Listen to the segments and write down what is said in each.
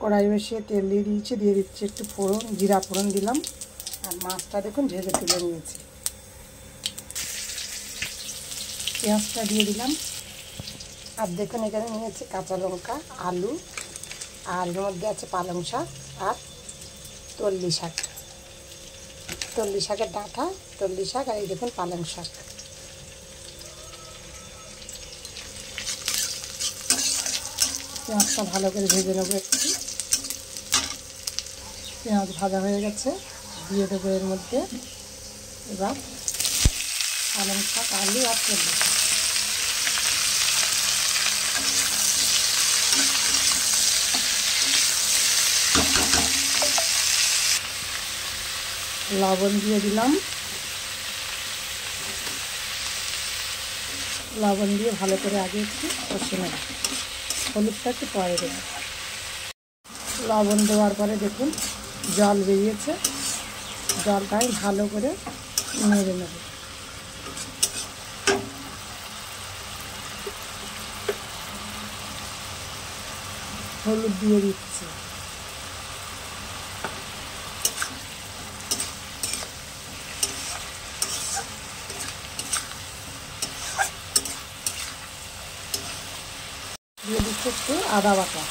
কড়াই বসিয়ে তেল দিয়ে দিয়েছি, দিয়ে দিচ্ছি একটু ফোড়ন, জিরা ফোড়ন দিলাম। আর মাছটা দেখুন ভেজে তুলে নিয়েছি। পেঁয়াজটা দিয়ে দিলাম। আর দেখুন এখানে নিয়েছি কাঁচা লঙ্কা, আলু, আর এর মধ্যে আছে পালং শাক আর তল্লি শাক, তল্লি শাকের ডাঁটা, তল্লি শাক, আর এই দেখুন পালং শাক। পেঁয়াজটা ভালো করে ভেজে নেবো একটু। পেঁয়াজ ভাজা হয়ে গেছে, দিয়ে দেবো এর মধ্যে এবার পালং শাক, আলু আর তল্লি শাক। লবণ দিয়ে দিলাম। লবণ দিয়ে ভালো করে আগে একটু কষে নেব, হলুদটা একটু পরে দেব। লবণ দেওয়ার পরে দেখুন জল বেরিয়েছে, জলটাই ভালো করে নেড়ে নেব। হলুদ দিয়ে দিচ্ছি। দিয়ে দিচ্ছি একটু আদা বাটা,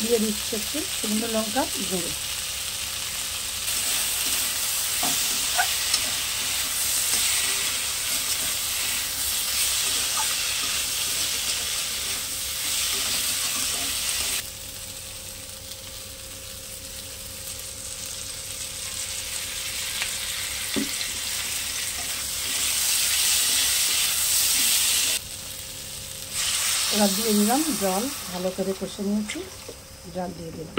দিয়ে দিচ্ছি একটু শুকনো লঙ্কা গুঁড়ো। এবার দিয়ে দিলাম জল, ভালো করে কষে নিয়েছি, জল দিয়ে দিলাম।